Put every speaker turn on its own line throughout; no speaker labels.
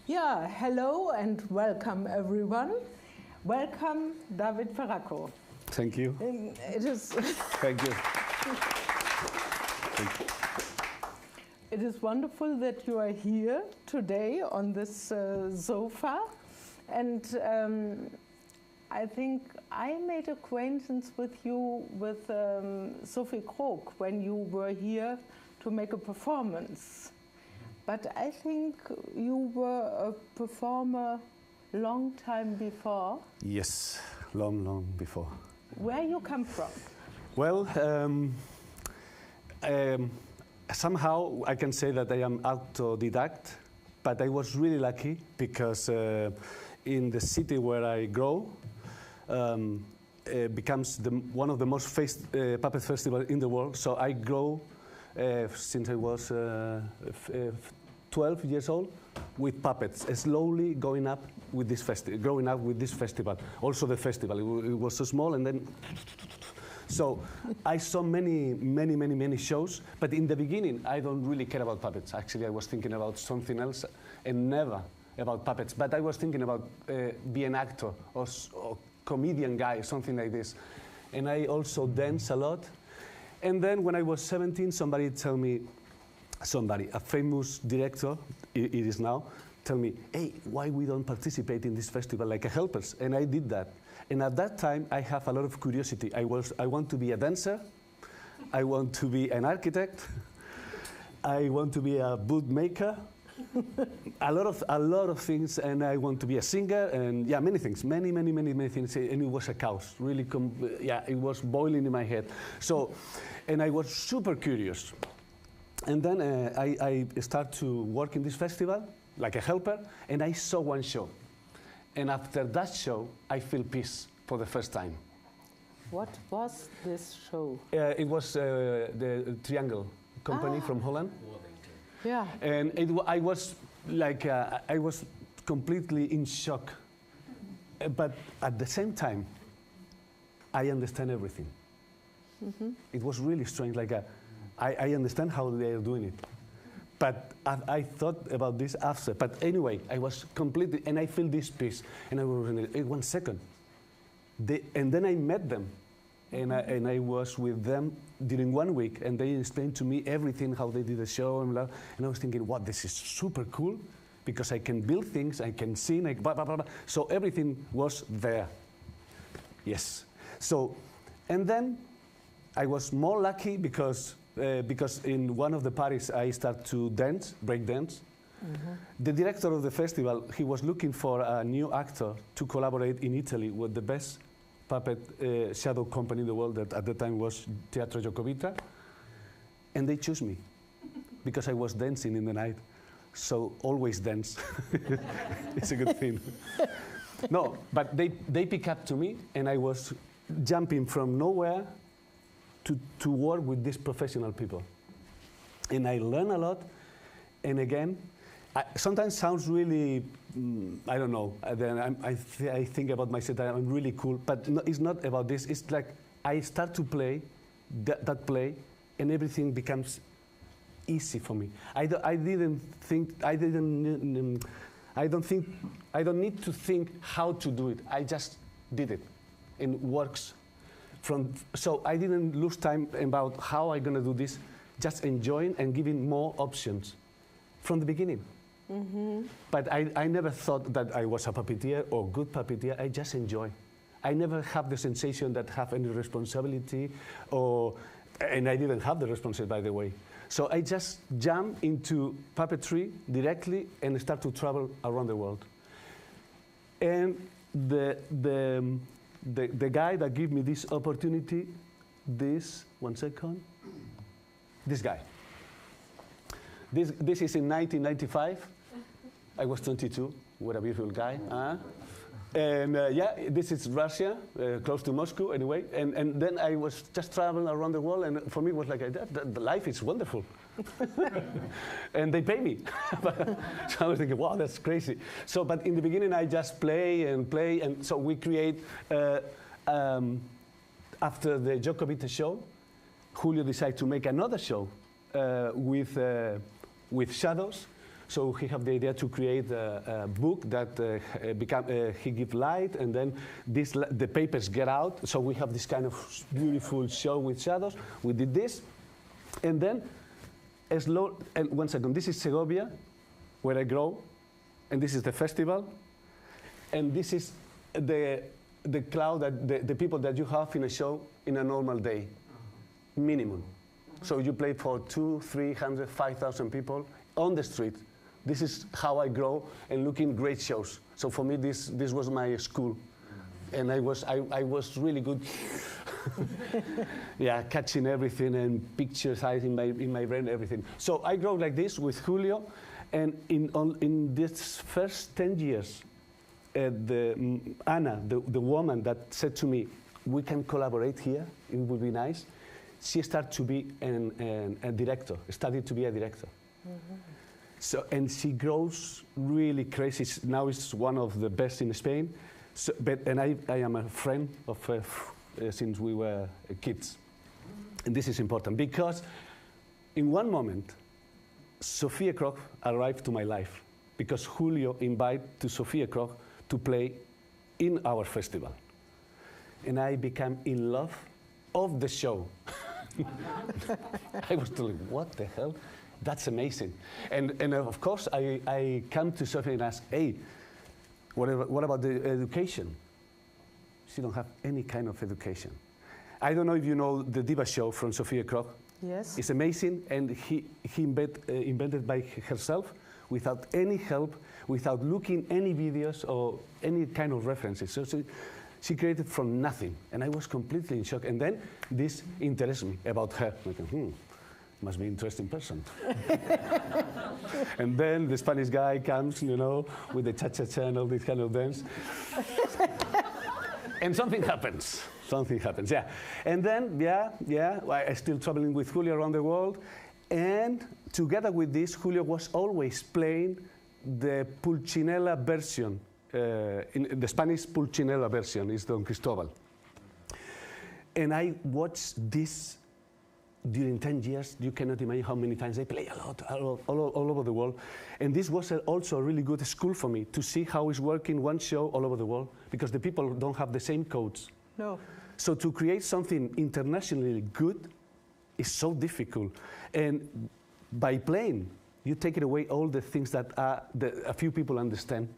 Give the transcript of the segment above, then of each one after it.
Yeah, hello and welcome everyone. Welcome, David Faraco.
Thank you.
It is.
Thank you. Thank you.
It is wonderful that you are here today on this sofa, and I think I made acquaintance with you with Sophie Krog when you were here to make a performance. But I think you were a performer long time before.
Yes, long before.
Where you come from?
Well, somehow I can say that I am autodidact, but I was really lucky because in the city where I grow, becomes one of the most puppet festivals in the world. So I grow since I was 12 years old with puppets, slowly growing up with this festival. Also the festival, it was so small, and then so I saw many shows. But in the beginning, I don't really care about puppets. Actually, I was thinking about something else, and never about puppets. But I was thinking about being an actor or comedian guy, something like this. And I also dance a lot. And then when I was 17, somebody told me, a famous director, it is now, tell me, hey, why we don't participate in this festival like helpers? And I did that. And at that time, I have a lot of curiosity. I want to be a dancer. I want to be an architect. I want to be a bootmaker. a lot of things, and I want to be a singer, and yeah, many things, many things, and it was a chaos, really, it was boiling in my head. So, and I was super curious. And then I started to work in this festival, like a helper, and I saw one show. And after that show, I feel peace for the first time.
What was this show?
It was the Triangle company from Holland.
Yeah.
And I was like, I was completely in shock. But at the same time, I understand everything. Mm-hmm. It was really strange. Like, I understand how they are doing it. But I thought about this after. But anyway, I was completely, and I feel this peace. And I was in 1 second. And then I met them. And I was with them during 1 week, and they explained to me everything, how they did the show, and blah. And I was thinking, wow, this is super cool, because I can build things, I can sing, like blah, blah, blah, blah. So everything was there. Yes. So, and then I was more lucky because in one of the parties I started to dance, break dance. Mm-hmm. The director of the festival, he was looking for a new actor to collaborate in Italy with the best puppet shadow company in the world that at the time was Teatro Giacobita, and they chose me because I was dancing in the night. So always dance. It's a good thing. No, but they pick up to me, and I was jumping from nowhere to work with these professional people. And I learn a lot, and again, sometimes sounds really, I don't know, then I think about myself that I'm really cool, but no, it's not about this. It's like I start to play that play, and everything becomes easy for me. I don't need to think how to do it. I just did it, and it works. So I didn't lose time about how I'm gonna do this, just enjoying and giving more options from the beginning. Mm-hmm. But I never thought that I was a puppeteer or good puppeteer. I just enjoy. I never have the sensation that I have any responsibility, and I didn't have the responsibility, by the way. So I just jump into puppetry directly and start to travel around the world. And the guy that gave me this opportunity, this guy. This is in 1995. I was 22. What a beautiful guy. And yeah, this is Russia, close to Moscow anyway. And then I was just traveling around the world, and for me it was like, the life is wonderful. And they pay me. So I was thinking, wow, that's crazy. So, but in the beginning I just play, and so we create, after the Giacobita show, Julio decided to make another show with shadows, So he had the idea to create a book that he give light, and then the papers get out. So we have this kind of beautiful show with shadows. We did this, and then and 1 second, this is Segovia, where I grow, and this is the festival, and this is the crowd, that the people that you have in a show in a normal day, minimum. So you play for 200, 300, 5,000 people on the street. This is how I grow and looking great shows. So for me, this was my school, and I was really good. Yeah, catching everything and pictures in my brain, everything. So I grow like this with Julio, and in this first 10 years, Anna, the woman that said to me, "We can collaborate here. It would be nice." She started to be a director, studied to be a director. Mm-hmm. So, and she grows really crazy. Now she's one of the best in Spain. So, and I am a friend of since we were kids. And this is important because in one moment, Sofia Kroc arrived to my life because Julio invited to Sofia Kroc to play in our festival. And I became in love of the show. I was totally, what the hell? That's amazing. And of course, I come to Sofia and ask, hey, what about the education? She don't have any kind of education. I don't know if you know the Diva show from Sofia Kroc.
Yes.
It's amazing, and he invented by herself without any help, without looking any videos or any kind of references. So she created from nothing, and I was completely in shock. And then this interested me about her. Like, must be an interesting person. And then the Spanish guy comes, you know, with the cha-cha-cha and all this kind of dance. And something happens. Something happens, yeah. And then, I'm still traveling with Julio around the world. And together with this, Julio was always playing the Pulcinella version. In the Spanish Pulcinella version is Don Cristobal. And I watched this during 10 years. You cannot imagine how many times they play a lot, all over the world. And this was also a really good school for me to see how it's working one show all over the world, because the people don't have the same codes.
No.
So to create something internationally good is so difficult. And by playing, you take it away all the things that a few people understand.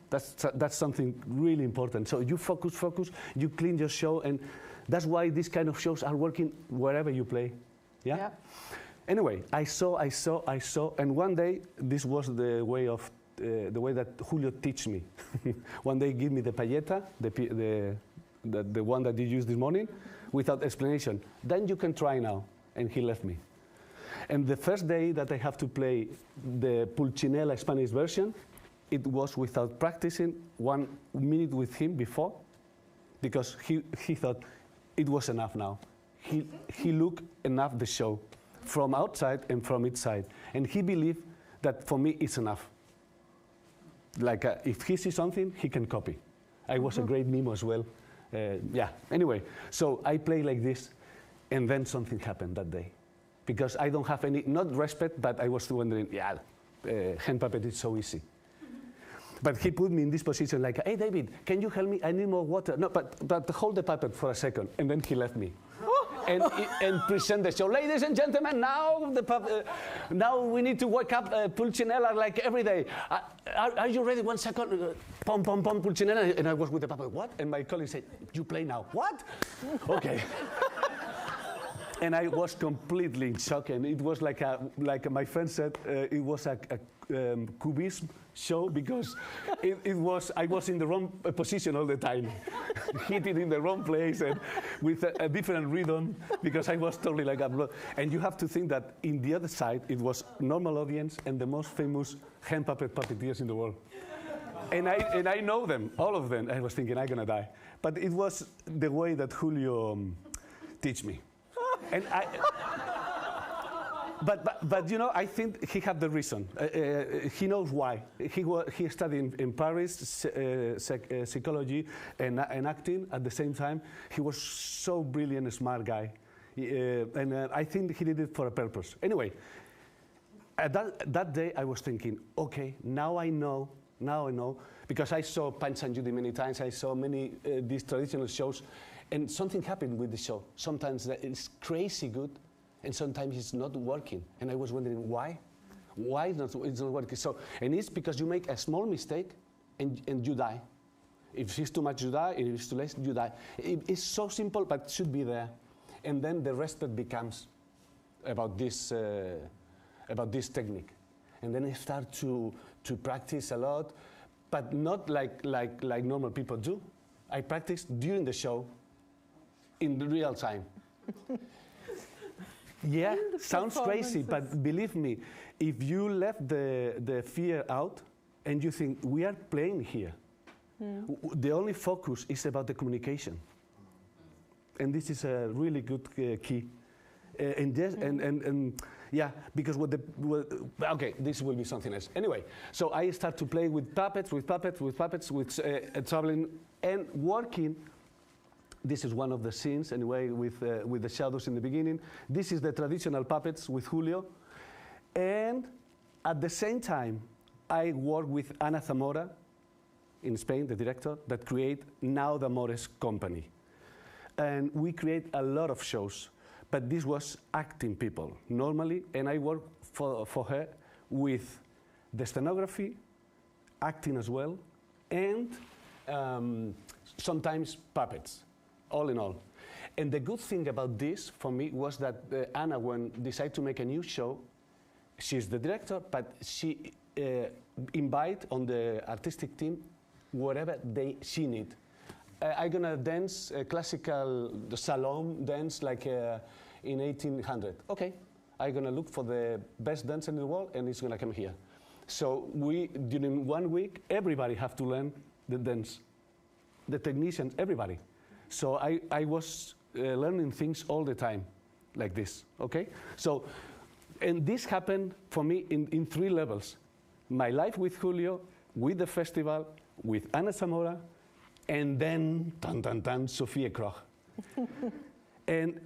That's something really important. So you focus, you clean your show, and that's why these kind of shows are working wherever you play. Yeah? Anyway, I saw, and one day, this was the way that Julio teach me. One day, give me the payeta, the one that you used this morning, without explanation. Then you can try now. And he left me. And the first day that I have to play the Pulcinella Spanish version, it was without practicing 1 minute with him before, because he thought it was enough now. He looked enough the show from outside and from inside. And he believed that for me it's enough. Like if he sees something, he can copy. I was a great mimo as well. Anyway, so I play like this, and then something happened that day. Because I don't have any, not respect, but I was wondering, hand puppet is so easy. But he put me in this position like, hey, David, can you help me? I need more water. No, but hold the puppet for a second. And then he left me. and present the show. Ladies and gentlemen, now we need to wake up Pulcinella like every day. Are you ready? 1 second. Pom, pom, pom, Pulcinella. And I was with the puppet. What? And my colleague said, you play now. What? Okay. And I was completely in shock, and it was like my friend said, it was a cubism show, because I was in the wrong position all the time, hitting in the wrong place and with a different rhythm, because I was totally like a. And you have to think that in the other side it was normal audience and the most famous hand puppet puppeteers in the world, and I know them, all of them. I was thinking I'm gonna die, but it was the way that Julio teach me. And but you know, I think he had the reason. He knows why. He studied in Paris psychology and acting at the same time. He was so brilliant, smart guy, and I think he did it for a purpose. Anyway, at that day, I was thinking, okay, now I know, because I saw Punch and Judy many times, I saw many these traditional shows, and something happened with the show. Sometimes it's crazy good, and sometimes it's not working. And I was wondering why? Why it's not working? So, and it's because you make a small mistake, and you die. If it's too much, you die. If it's too less, you die. It's so simple, but it should be there. And then the rest that becomes about this technique. And then I start to practice a lot, but not like normal people do. I practice during the show, in the real time. Yeah, sounds crazy, but believe me, if you left the fear out and you think, we are playing here, the only focus is about the communication. And this is a really good key. Yeah, because okay, this will be something else. Anyway, so I start to play with puppets, traveling and working. This is one of the scenes, anyway, with the shadows in the beginning. This is the traditional puppets with Julio. And at the same time, I work with Ana Zamora in Spain, the director, that create Now the Amores company. And we create a lot of shows, but this was acting people normally, and I work for her with the scenography, acting as well, and sometimes puppets, all in all. And the good thing about this for me was that Anna, when decided to make a new show, she's the director, but she invite on the artistic team whatever she need. I'm gonna dance classical salon dance like in 1800. Okay, I'm gonna look for the best dancer in the world, and it's gonna come here. So during 1 week, everybody have to learn the dance, the technicians, everybody. So I was learning things all the time, like this. Okay, so and this happened for me in 3 levels: my life with Julio, with the festival, with Ana Zamora, and then, Sophia Kroch. and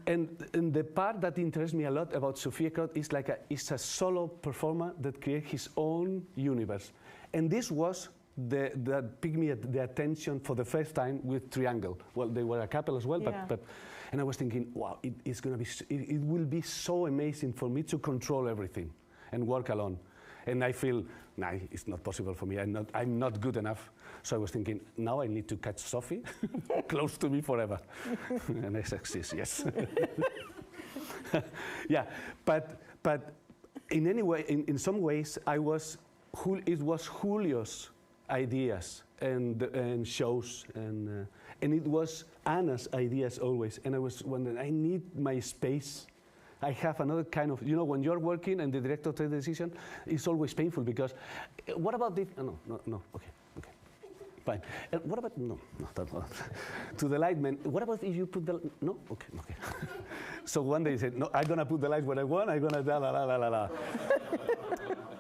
the part that interests me a lot about Sophia Kroch is it's a solo performer that creates his own universe. And this was that picked me the attention for the first time with Triangle. Well, they were a couple as well, yeah. And I was thinking, wow, it will be so amazing for me to control everything and work alone. And I feel, nah, it's not possible for me. I'm not good enough. So I was thinking, now I need to catch Sophie close to me forever. And I succeed, yes. Yeah, but in any way, in some ways, it was Julio's ideas and shows, and it was Anna's ideas always. And I was wondering, I need my space. I have another kind of, when you're working and the director takes the decision, it's always painful because, what about this? No, okay, fine. What about, no, to the light man, what about if you put the, no, okay. So one day he said, no, I'm going to put the light where I want, I'm going to la.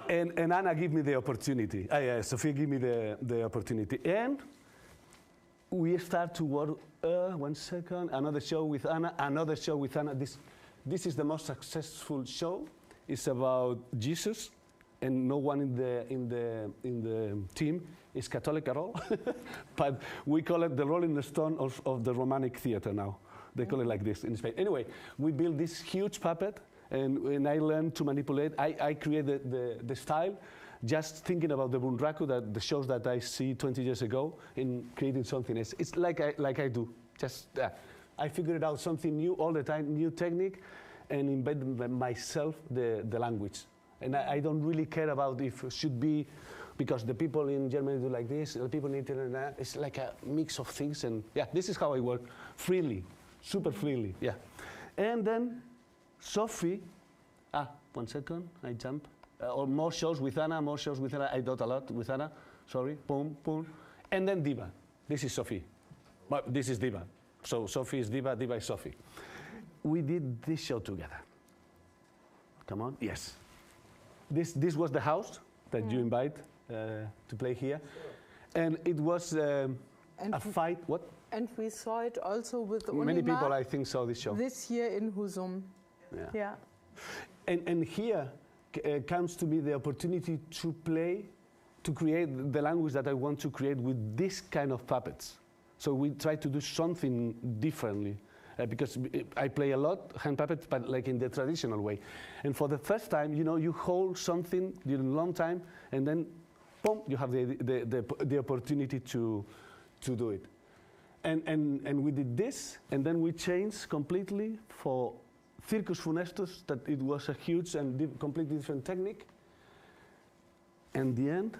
And Anna gave me the opportunity. Sophia gave me the opportunity. And we start to work, 1 second, another show with Anna. This is the most successful show. It's about Jesus, and no one in the team is Catholic at all. But we call it the Rolling Stone of the Romantic theater now. They call it like this in Spain. Anyway, we built this huge puppet, and I learned to manipulate. I created the style, just thinking about the Bunraku, the shows that I see 20 years ago, in creating something else. It's like I do. Just I figured out something new all the time, new technique, and embed myself the language. And I don't really care about if it should be, because the people in Germany do like this, the people in Italy, it's like a mix of things. And yeah, this is how I work, freely, super freely, yeah. And then Sophie, 1 second, I jump. Or more shows with Anna, I did a lot with Anna, sorry, boom. And then Diva, this is Sophie, but this is Diva. So Sophie is Diva, Diva is Sophie. We did this show together. Come on, yes. This was the house that you invite to play here. And it was a fight, what?
And we saw it also with
many Unimar people, I think, saw this show.
This year in Husum.
Yeah. And here, comes to me the opportunity to play, to create the language that I want to create with this kind of puppets. So we try to do something differently. Because I play a lot hand puppets, but like in the traditional way. And for the first time, you know, you hold something during a long time, and then, boom, you have the opportunity to do it. And we did this, and then we changed completely for Circus Funestus, that it was a huge and completely different technique. And the end,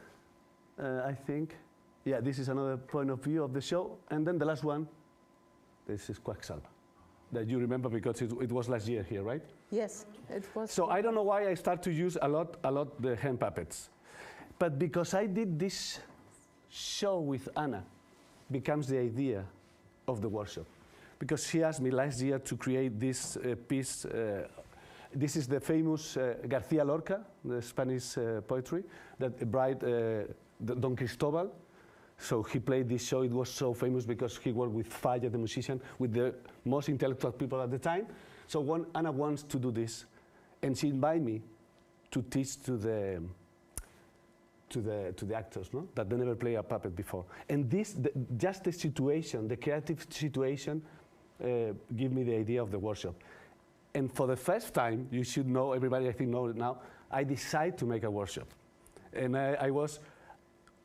I think, yeah, this is another point of view of the show. And then the last one, this is Quacksalva, that you remember because it was last year here, right?
Yes, it was.
So I don't know why I start to use a lot the hand puppets. But because I did this show with Anna, becomes the idea of the workshop. Because she asked me last year to create this piece. This is the famous García Lorca, the Spanish poetry, that bride Don Cristobal. So he played this show. It was so famous because he worked with Falla, the musician, with the most intellectual people at the time. So Anna wants to do this, and she invited me to teach to the actors, no? That they never played a puppet before. And this, just the situation, the creative situation, give me the idea of the workshop. And for the first time, you should know, everybody I think knows it now, I decided to make a workshop. And I was,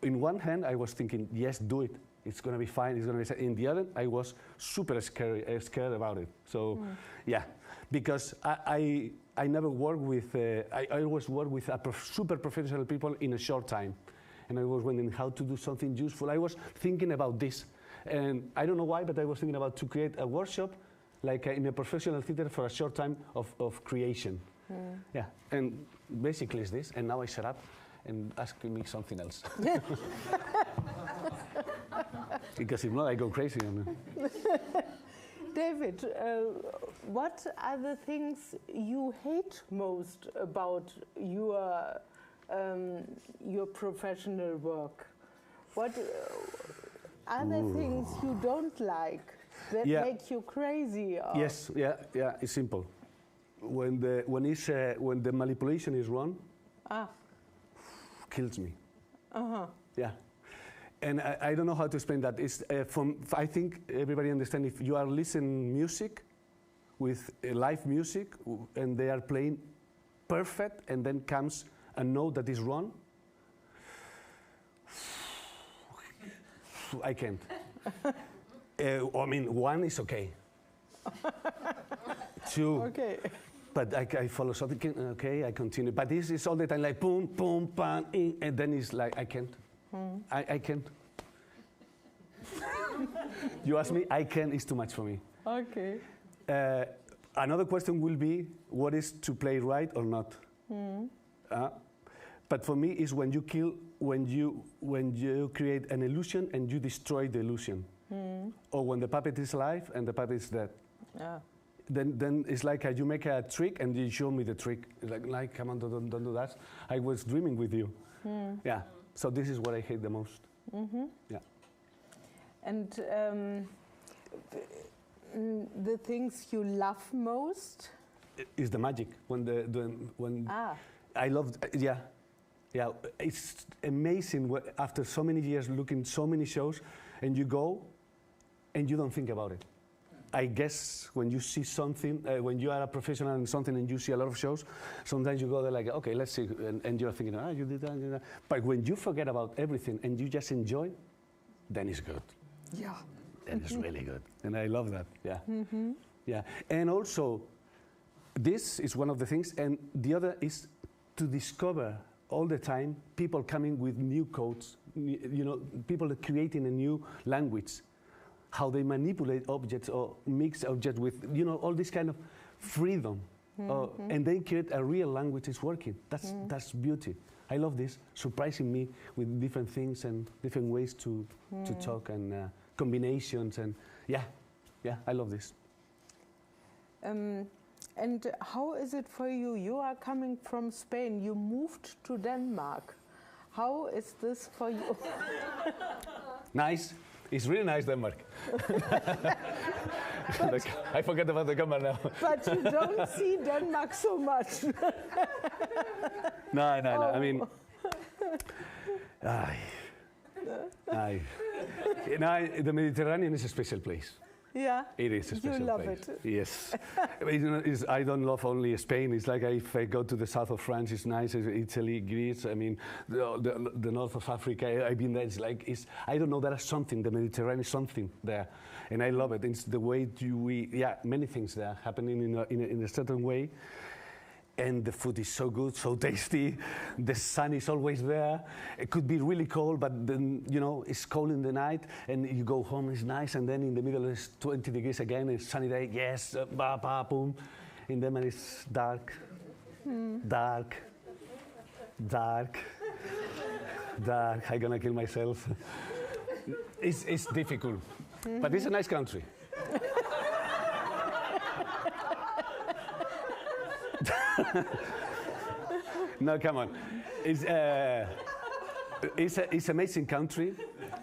in one hand, I was thinking, yes, do it. It's going to be fine. It's going to be. In the other, I was super scared about it. So, yeah, because I never worked with. I always work with super professional people in a short time, and I was wondering how to do something useful. I was thinking about this, and I don't know why, but I was thinking about to create a workshop, like in a professional theater for a short time of creation. Yeah, and basically it's this. And now I shut up and ask me something else. Because if not, I go crazy.
David, what are the things you hate most about your professional work? What are there things you don't like that make you crazy? Or?
Yes, yeah, it's simple. When the manipulation is wrong, kills me. Yeah. And I don't know how to explain that. It's I think everybody understands if you are listening music with live music and they are playing perfect and then comes a note that is wrong, I can't. I mean, one is okay. Two.
Okay.
But I follow something, okay, I continue. But this is all the time like boom, boom, bam, and then it's like, I can't. I can't. You ask me, I can't, it's too much for me.
Okay.
Another question will be, what is to play right or not? But for me, is when you kill, when you create an illusion and you destroy the illusion. Or when the puppet is alive and the puppet is dead. Yeah. Then it's like you make a trick and you show me the trick. It's like come on, don't do that. I was dreaming with you. Yeah. So this is what I hate the most. Yeah.
And the things you love most?
Is the magic. When I love, yeah. It's amazing after so many years looking so many shows, and you go, and you don't think about it. I guess when you see something, when you are a professional in something and you see a lot of shows, sometimes you go there like, okay, let's see, and you're thinking, you did that, you did that. But when you forget about everything and you just enjoy, then it's good.
Yeah.
Then it's really good. And I love that, yeah. Yeah. And also, this is one of the things, and the other is to discover all the time people coming with new codes, people creating a new language, how they manipulate objects or mix objects with, all this kind of freedom. And they create a real language is working. That's beauty. I love this, surprising me with different things and different ways to talk and combinations. And yeah, I love this.
And how is it for you? You are coming from Spain. You moved to Denmark. How is this for you?
Nice. It's really nice, Denmark. Like, I forget about the camera now.
But you don't see Denmark so much.
No.
Oh.
I mean, the Mediterranean is a special place.
Yeah.
It is a special
You love
place.
it.
Yes. I don't love only Spain. It's like if I go to the south of France, it's nice. Italy, Greece. I mean, the north of Africa. I've been there. I don't know. There is something. The Mediterranean is something there, and I love it. It's the way many things there happening in a certain way. And the food is so good, so tasty. The sun is always there. It could be really cold, but then, it's cold in the night, and you go home, it's nice, and then in the middle it's 20 degrees again, it's sunny day, yes, boom. In Denmark it's dark, dark. I'm gonna kill myself. It's difficult, but it's a nice country. No, come on. It's amazing country.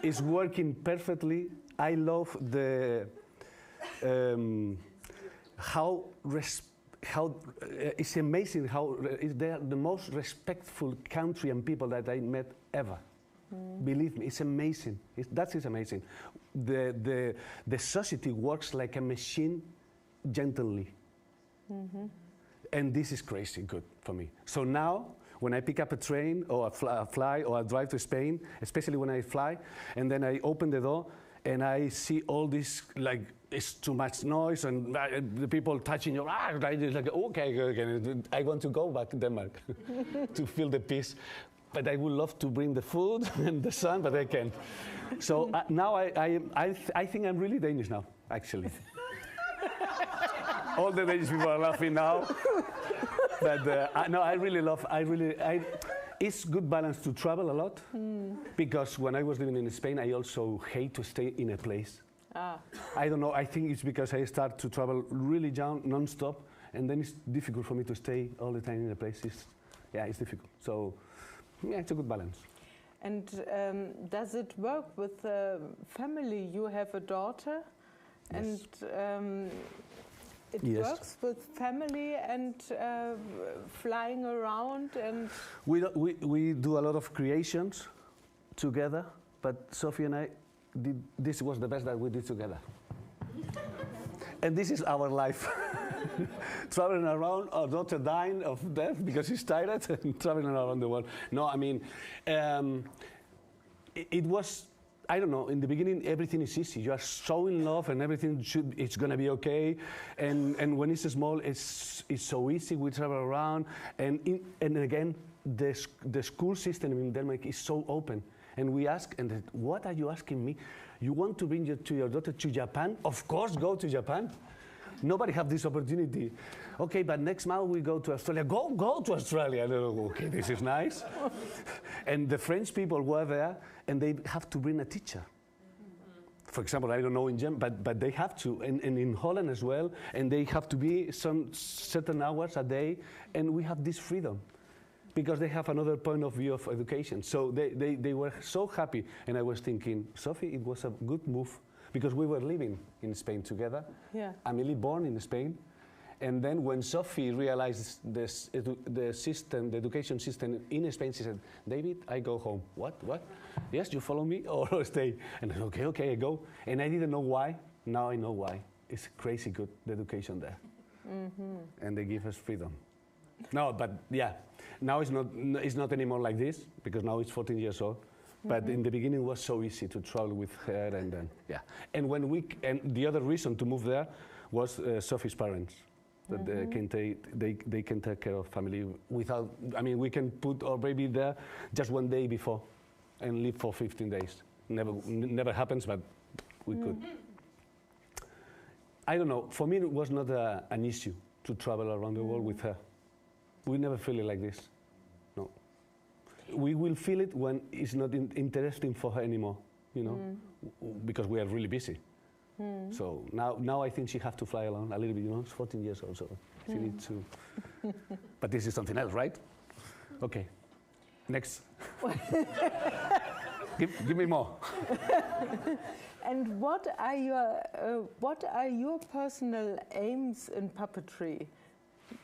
It's working perfectly. I love it's amazing how they're the most respectful country and people that I met ever. Believe me, it's amazing. That is amazing. The society works like a machine, gently. And this is crazy good for me. So now, when I pick up a train or a fly or I drive to Spain, especially when I fly, and then I open the door and I see all this, like, it's too much noise and the people touching your eyes, like, okay, I want to go back to Denmark to feel the peace. But I would love to bring the food and the sun, but I can't. So now I think I'm really Danish now, actually. All the Danish people are laughing now. But no, it's good balance to travel a lot. Because when I was living in Spain, I also hate to stay in a place. I don't know, I think it's because I start to travel really down, non-stop, and then it's difficult for me to stay all the time in a place. It's difficult. So, yeah, it's a good balance.
And does it work with family? You have a daughter,
Yes.
and it works with family and flying around and.
We do a lot of creations together, but Sophie and I this was the best that we did together. And this is our life. Traveling around, our daughter dying of death because she's tired and traveling around the world. No, I mean, it was, I don't know, in the beginning everything is easy. You are so in love and everything it's going to be okay. And when it's small, it's so easy. We travel around. And again, the school system in Denmark is so open. And we ask, and what are you asking me? You want to bring your daughter to Japan? Of course, go to Japan. Nobody have this opportunity. Okay, but next month we go to Australia. Go to Australia. Okay, this is nice. And the French people were there, and they have to bring a teacher. For example, I don't know in Germany, but they have to, and in Holland as well, and they have to be some certain hours a day, and we have this freedom. Because they have another point of view of education. So they were so happy. And I was thinking, Sophie, it was a good move. Because we were living in Spain together. Yeah. Amelie born in Spain. And then when Sophie realized the education system in Spain, she said, David, I go home. What? Yes, you follow me or stay? And I said, okay, I go. And I didn't know why. Now I know why. It's crazy good, the education there. Mm-hmm. And they give us freedom. No, but yeah. Now it's not anymore like this, because now it's 14 years old. But in the beginning it was so easy to travel with her, and then, yeah. And the other reason to move there was Sophie's parents. That they can take care of family without, I mean, we can put our baby there just one day before and live for 15 days. Never happens, but we could. I don't know, for me it was not an issue to travel around the world with her. We never feel it like this, no. We will feel it when it's not interesting for her anymore, because we are really busy. So now I think she has to fly alone a little bit, She's 14 years old, so she needs to. But this is something else, right? Okay, next. Give me more.
And what are your personal aims in puppetry?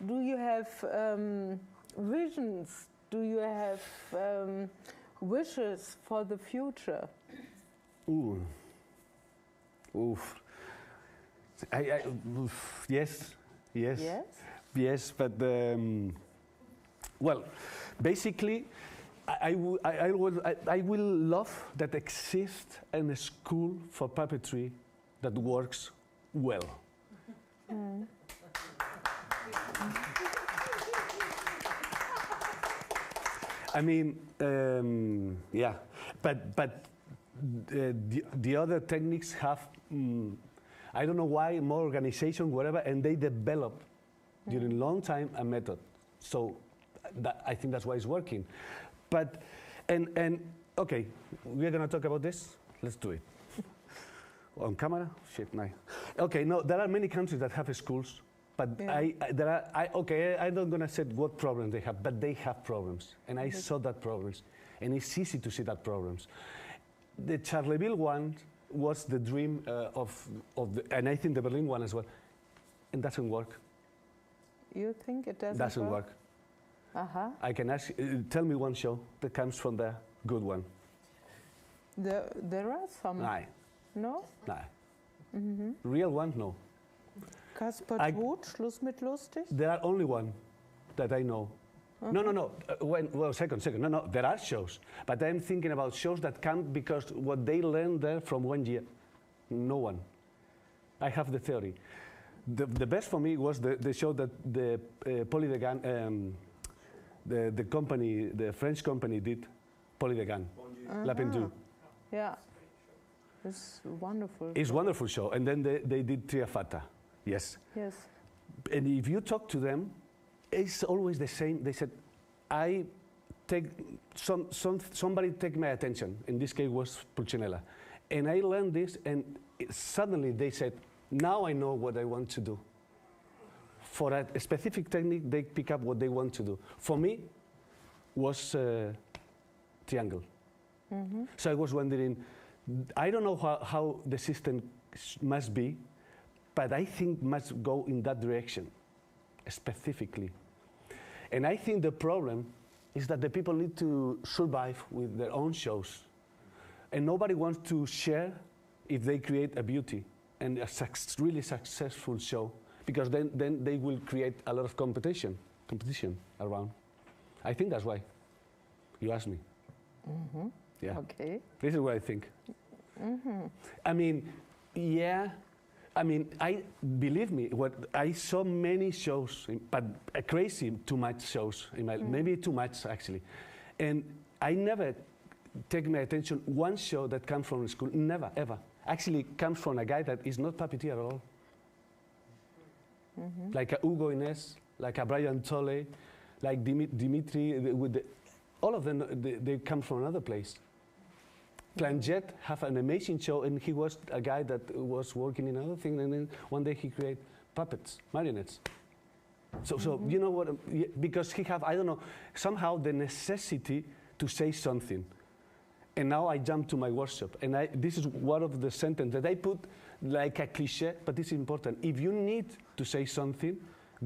Do you have visions? Do you have wishes for the future?
Ooh. Oof. Yes.
Yes?
Yes, but well, basically, I will love that exists a school for puppetry that works well. Mm. I mean, yeah, but the other techniques have, I don't know why, more organization, whatever, and they develop during a long time a method. So I think that's why it's working. But, and okay, we're gonna talk about this. Let's do it. On camera? Shit, no. Okay, no, there are many countries that have schools, but yeah. I'm not gonna say what problems they have, but they have problems, and I saw that problems, and it's easy to see that problems. The Charleville one was the dream and I think the Berlin one as well, and doesn't work.
You think it doesn't?
Doesn't work.
Uh-huh.
I can ask. Tell me one show that comes from the good one.
There are some.
Nein.
No?
Nein.
Mm-hmm.
Real one, no.
Kasper Tod, Schluss mit lustig?
There are only one that I know. Uh-huh. No. Well, second. No, there are shows. But I'm thinking about shows that come because what they learned there from 1 year. No one. I have the theory. The best for me was the show that the Poly de Gan, the company, the French company did, Poly de Gan, La Pendule.
Yeah. It's wonderful.
It's a wonderful show. And then they did Triafata. Yes.
Yes.
And if you talk to them, it's always the same. They said, I take somebody take my attention. In this case was Pulcinella. And I learned this, and suddenly they said, now I know what I want to do. For a specific technique, they pick up what they want to do. For me, was triangle. Mm-hmm. So I was wondering, I don't know how the system must be, but I think must go in that direction, specifically. And I think the problem is that the people need to survive with their own shows. And nobody wants to share if they create a beauty and a really successful show, because then they will create a lot of competition around. I think that's why you asked me.
Mm-hmm.
Yeah.
Okay.
This is what I think.
Mm-hmm.
I mean, yeah. I mean, believe me, I saw many shows, but crazy too much shows, maybe too much actually. And I never take my attention one show that comes from school, never, ever. Actually comes from a guy that is not puppeteer at all. Mm-hmm. Like a Hugo Inés, like a Brian Tolle, like Dimitri, all of them, they come from another place. Planjet have an amazing show, and he was a guy that was working in another thing, and then one day he created puppets, marionettes. So you know what, because he have, I don't know, somehow the necessity to say something. And now I jump to my workshop, and this is one of the sentences that I put like a cliche, but it's important. If you need to say something,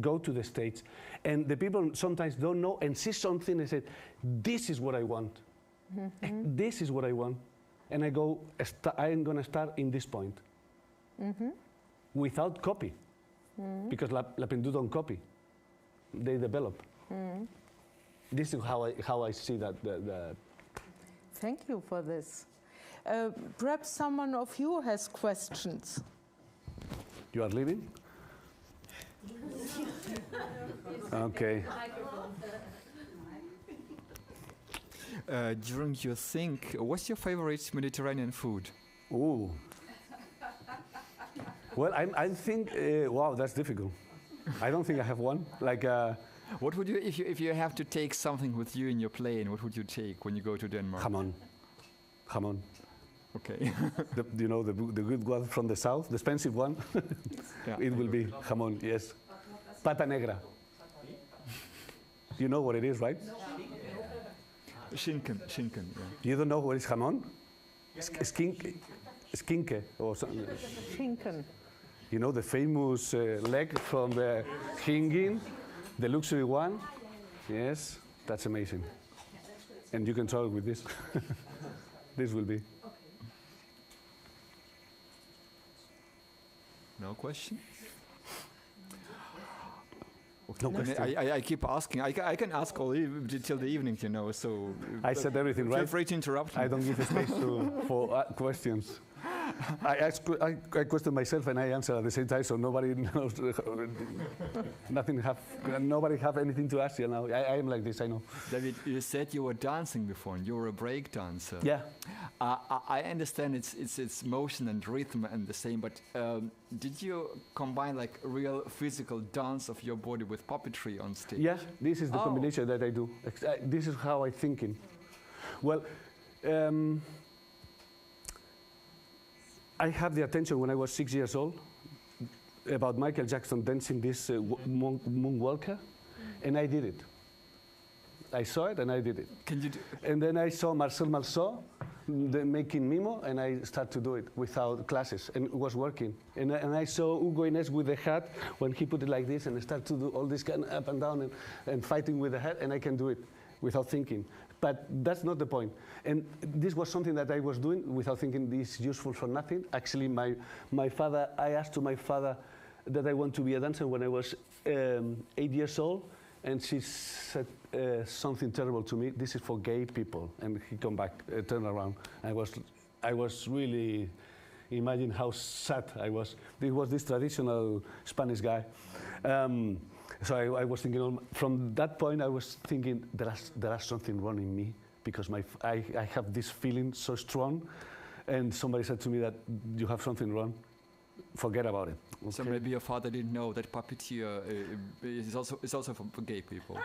go to the stage. And the people sometimes don't know and see something and say, this is what I want. Mm-hmm. This is what I want. And I go, I'm going to start in this point. Mm-hmm. Without copy. Mm-hmm. Because La Pendule don't copy. They develop. Mm-hmm. This is how I see that.
Thank you for this. Perhaps someone of you has questions.
You are leaving? Okay.
During your think, what's your favorite Mediterranean food?
Ooh. Well, I think, wow, that's difficult. I don't think I have one. Like,
what would you, if you have to take something with you in your plane, what would you take when you go to Denmark?
Jamon.
Okay.
You know, the good one from the south, the expensive one? Yeah. It will be jamon, yes. Pata negra. You know what it is, right?
Schinken, yeah.
You don't know what is jamón? Skinke or something.
Schinken.
You know the famous leg from the Hingin, the luxury one? Yes, that's amazing. And you can travel with this. This will be.
No question?
No question.
I keep asking. I can ask all till the evening, you know. So
I said everything
feel
right.
free to interrupt me.
I don't give space for questions. I question myself and I answer at the same time, so nobody knows. Nobody have anything to ask you now. I am like this, I know.
David, you said you were dancing before, and you were a break dancer.
Yeah.
I understand it's motion and rhythm and the same, but did you combine like real physical dance of your body with puppetry on stage?
Yeah, this is the combination that I do. This is how I thinking. Well, I have the attention when I was 6 years old about Michael Jackson dancing this moonwalker, and I did it. I saw it and I did it.
Can you do?
And then I saw Marcel Marceau making Mimo, and I started to do it without classes, and it was working. And I saw Hugo Inés with the hat when he put it like this, and I started to do all this kind of up and down and fighting with the hat, and I can do it without thinking. But that's not the point. And this was something that I was doing without thinking this is useful for nothing. Actually, my father, I asked to my father that I want to be a dancer when I was 8 years old, and she said something terrible to me. This is for gay people. And he come back, turned around. I was really, imagine how sad I was. This was this traditional Spanish guy. So I was thinking, from that point, I was thinking there is something wrong in me, because I have this feeling so strong, and somebody said to me that you have something wrong. Forget about it. Okay.
So maybe your father didn't know that puppeteer is also for gay people.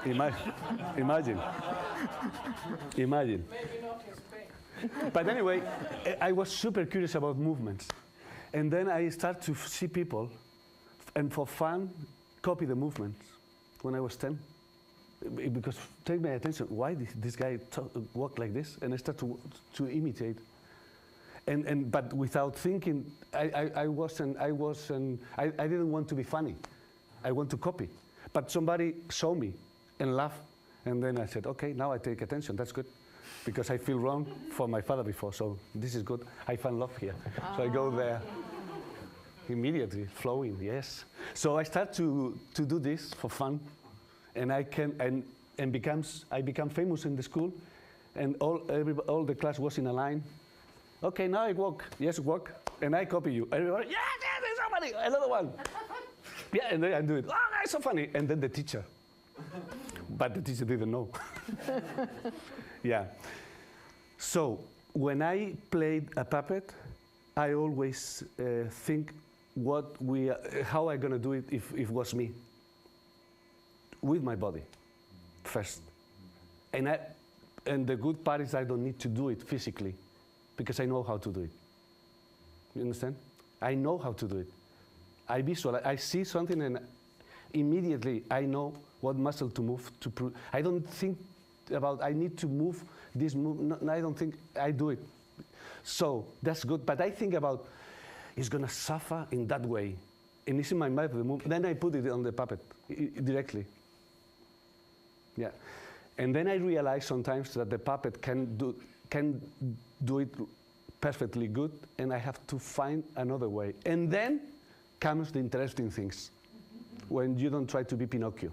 Imagine.
Maybe not in Spain.
But anyway, I was super curious about movements, and then I started to see people, and for fun, copy the movements when I was 10. Because take my attention, why did this guy walk like this? And I started to imitate. But without thinking, I didn't want to be funny. I want to copy. But somebody saw me and laughed. And then I said, okay, now I take attention, that's good. Because I feel wrong for my father before, so this is good. I find love here. So I go there. Immediately, flowing, yes. So I start to do this for fun, and I become famous in the school, and all the class was in a line. Okay, now I walk. Yes, walk, and I copy you. Everybody, yeah, there's somebody, another one. Yeah, and then I do it. Oh, that's so funny. And then the teacher, but the teacher didn't know. Yeah. So when I played a puppet, I always think how I gonna do it if it was me, with my body first, and the good part is I don't need to do it physically, because I know how to do it. You understand? I know how to do it. I visualize. I see something and immediately I know what muscle to move to prove. I don't think about I need to move this move. No, I don't think I do it. So that's good. But I think about it's gonna suffer in that way, and it's in my mind. Then I put it on the puppet directly. Yeah, and then I realize sometimes that the puppet can do it perfectly good, and I have to find another way. And then comes the interesting things, when you don't try to be Pinocchio,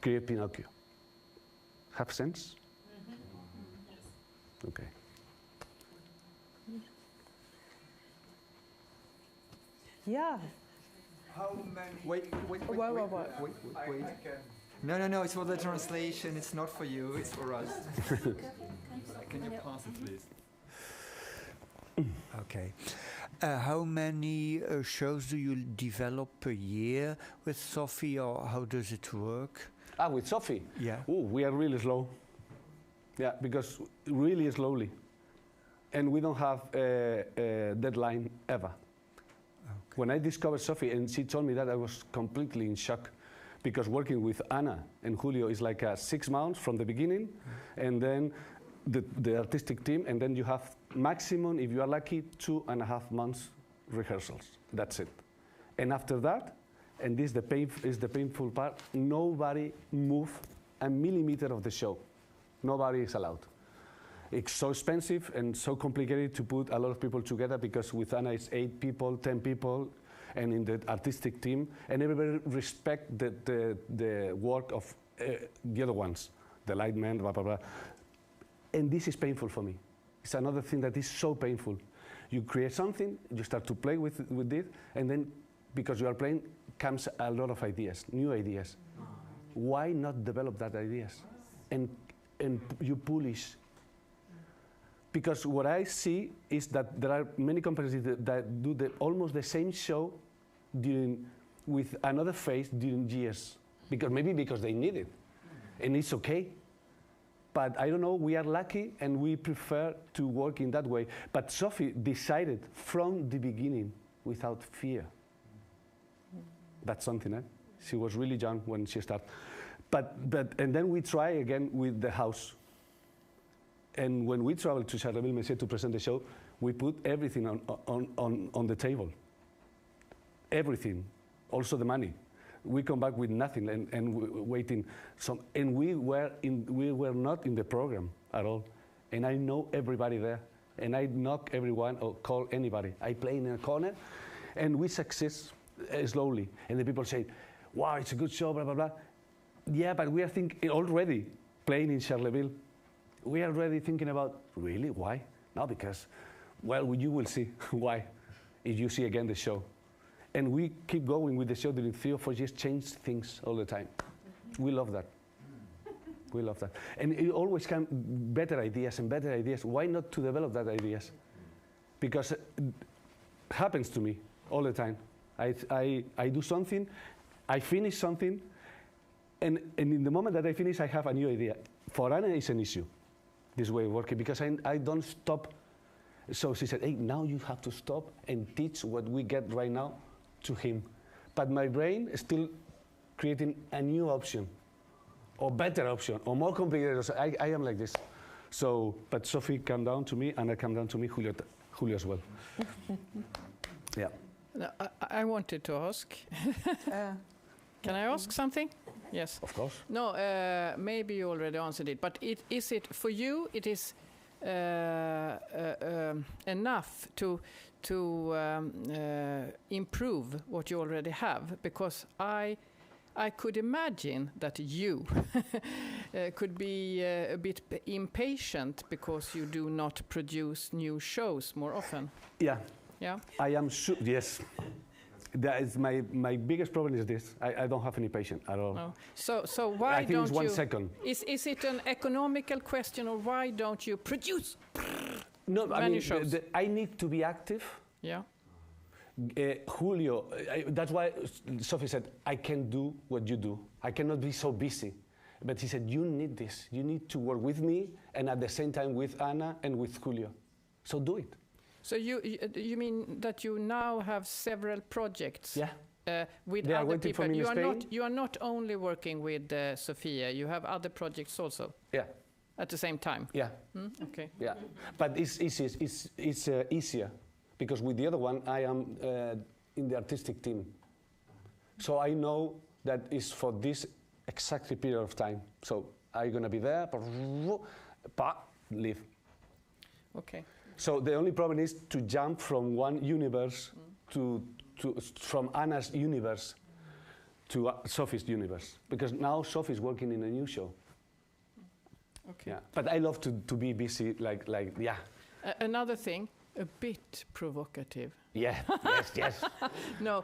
create Pinocchio. Have sense? Mm-hmm. Okay.
Yeah.
How many?
Wait. No, it's for the translation. It's not for you, it's for us. Can you pass it, please?
Okay. How many shows do you develop per year with Sophie, or how does it work?
With Sophie?
Yeah.
Oh, we are really slow. Yeah, because really slowly. And we don't have a deadline ever. Okay. When I discovered Sophie and she told me that, I was completely in shock, because working with Ana and Julio is like 6 months from the beginning, and then the artistic team, and then you have maximum, if you are lucky, 2.5 months rehearsals. That's it. And after that, and this is the painful part, nobody move a millimeter of the show. Nobody is allowed. It's so expensive and so complicated to put a lot of people together, because with Ana it's 8 people, 10 people, and in the artistic team, and everybody respect the work of the other ones, the light man, blah, blah, blah. And this is painful for me. It's another thing that is so painful. You create something, you start to play with it, and then because you are playing, comes a lot of ideas, new ideas. Why not develop that ideas? And you polish. Because what I see is that there are many companies that do almost the same show with another face during years. Maybe because they need it. And it's okay. But I don't know, we are lucky and we prefer to work in that way. But Sophie decided from the beginning without fear. That's something, eh? She was really young when she started. And then we try again with the house. And when we traveled to Charleville-Mézières to present the show, we put everything on the table. Everything, also the money. We come back with nothing and waiting. And we were not in the program at all. And I know everybody there. And I knock everyone or call anybody. I play in a corner, and we succeed slowly. And the people say, wow, it's a good show, blah, blah, blah. Yeah, but we are thinking already playing in Charleville. We are already thinking about, really, why? No, because, well, you will see why if you see again the show. And we keep going with the show during 3 or 4 years, change things all the time. We love that. We love that. And it always comes better ideas and better ideas. Why not to develop that ideas? Because it happens to me all the time. I do something, I finish something, and in the moment that I finish, I have a new idea. For Ana, it's an issue, this way of working, because I don't stop. So she said, hey, now you have to stop and teach what we get right now to him. But my brain is still creating a new option, or better option, or more complicated. So I am like this. So, but Sophie came down to me, and I come down to me, Julio as well. Yeah.
No, I wanted to ask. Can I ask something? Yes.
Of course.
No, maybe you already answered it, but is it for you? It is enough to improve what you already have, because I could imagine that you could be a bit impatient because you do not produce new shows more often.
Yeah.
Yeah.
I am sure. Yes. That is my biggest problem is this. I don't have any patience at all.
No. So why
I think
don't
it's 1
you?
second.
Is it an economical question, or why don't you produce
No,
many shows?
I need to be active.
Yeah.
Julio, that's why Sophie said, I can do what you do. I cannot be so busy. But he said, you need this. You need to work with me and at the same time with Ana and with Julio. So do it.
So you mean that you now have several projects?
Yeah.
With
They are
other
waiting
people.
for me in Spain.
You are not only working with Sofia. You have other projects also.
Yeah.
At the same time.
Yeah.
Okay.
Yeah. But it's easier because with the other one I am in the artistic team. So I know that it's for this exact period of time. So I'm gonna be there, leave.
Okay.
So the only problem is to jump from one universe from Anna's universe to Sophie's universe, because now Sophie's working in a new show.
Okay.
Yeah. But I love to be busy, like yeah.
Another thing, a bit provocative.
Yeah. yes.
No,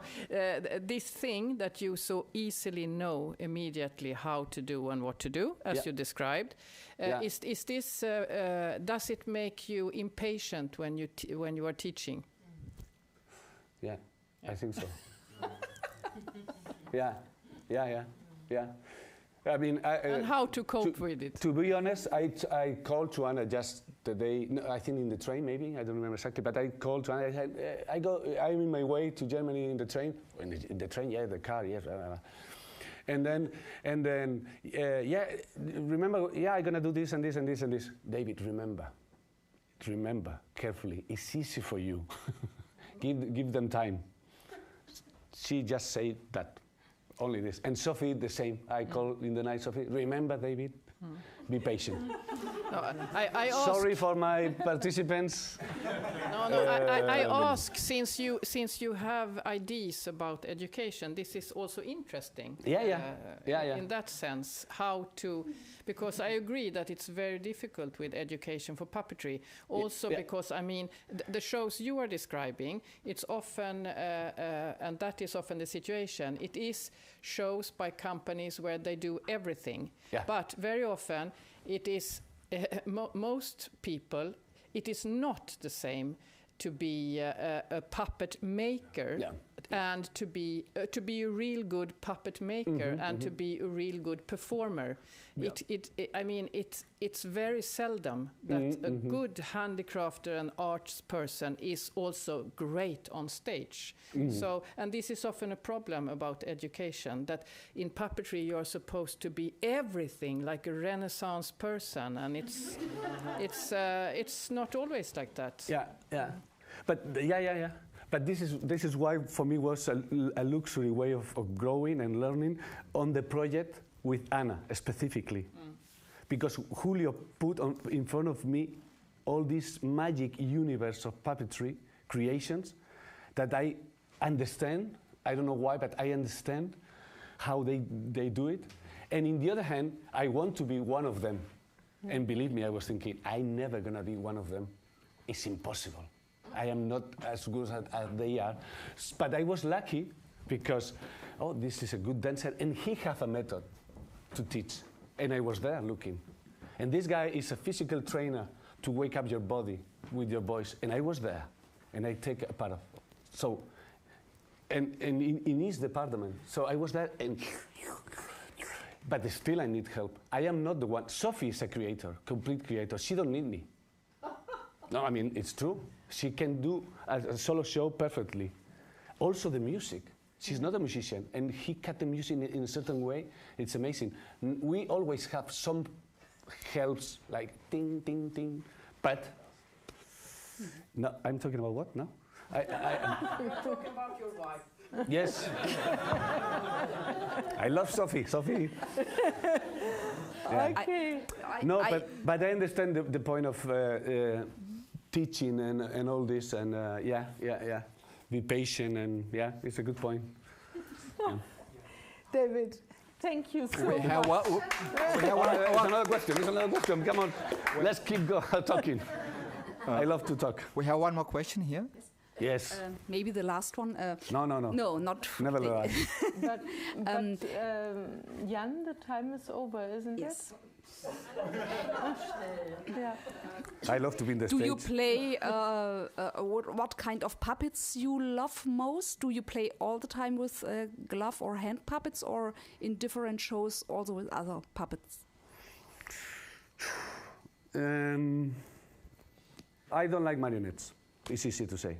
this thing that you so easily know immediately how to do and what to do, as you described, is this? Does it make you impatient when you are teaching?
Yeah, I think so. Yeah. I mean,
and how to cope with it?
To be honest, I called to Anna just the day. No, I think in the train, maybe I don't remember exactly. But I called to Anna. I said, I'm in my way to Germany in the train. In the train, yeah, the car, yes. And then, yeah, remember, yeah, I'm gonna do this and this and this and this. David, remember carefully. It's easy for you. give them time. She just said that, only this. And Sophie, the same. I call in the night, Sophie, remember, David, be patient.
No, I
sorry for my participants.
I ask, since you have ideas about education, this is also interesting. In that sense, how to, because I agree that it's very difficult with education for puppetry. Also because, I mean, the shows you are describing, it's often, and that is often the situation, it is shows by companies where they do everything. Yeah. But very often it is, most people, it is not the same to be a puppet maker and to be a real good puppet maker and to be a real good performer. Yeah. I mean, it's very seldom that a good handicrafter and arts person is also great on stage. So, and this is often a problem about education, that in puppetry you are supposed to be everything, like a Renaissance person, and it's not always like that.
Yeah. But But this is why for me was a luxury way of growing and learning on the project with Anna specifically, because Julio put in front of me all this magic universe of puppetry creations that I understand. I don't know why, but I understand how they do it. And in the other hand, I want to be one of them. And believe me, I was thinking, I'm never gonna be one of them. It's impossible. I am not as good as they are. But I was lucky because, oh, this is a good dancer, and he has a method to teach. And I was there looking. And this guy is a physical trainer to wake up your body with your voice. And I was there, and I take a part of. So, and in his department. So I was there, and but still I need help. I am not the one. Sophie is a creator, complete creator. She don't need me. No, I mean, it's true. She can do a solo show perfectly. Also the music. She's not a musician, and he cut the music in a certain way. It's amazing. We always have some helps, like ting, ting, ting. But, no, I'm talking about what? No?
You're talking about your wife.
Yes. I love Sophie. Sophie. Yeah.
Okay.
But I understand the point of teaching and all this, and yeah. Be patient, and yeah, it's a good point. Yeah.
David, thank you so much.
Another question. There's another question. Come on, let's keep talking. I love to talk.
We have one more question here.
Yes.
Maybe the last one.
No.
No, not.
Never the last.
But Jan, the time is over, isn't
yes.
it? Yeah.
I love to be in the stage.
Do you play, what kind of puppets you love most? Do you play all the time with glove or hand puppets, or in different shows also with other puppets?
I don't like marionettes. It's easy to say.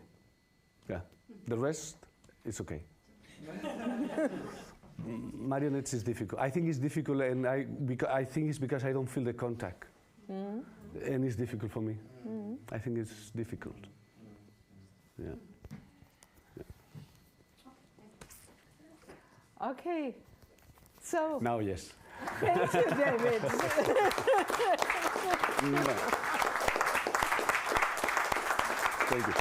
Yeah. The rest is okay. Marionettes is difficult. I think it's difficult, and I think it's because I don't feel the contact, and it's difficult for me. I think it's difficult. Yeah.
Okay. So.
Now, yes.
Thank you, David.
Thank you.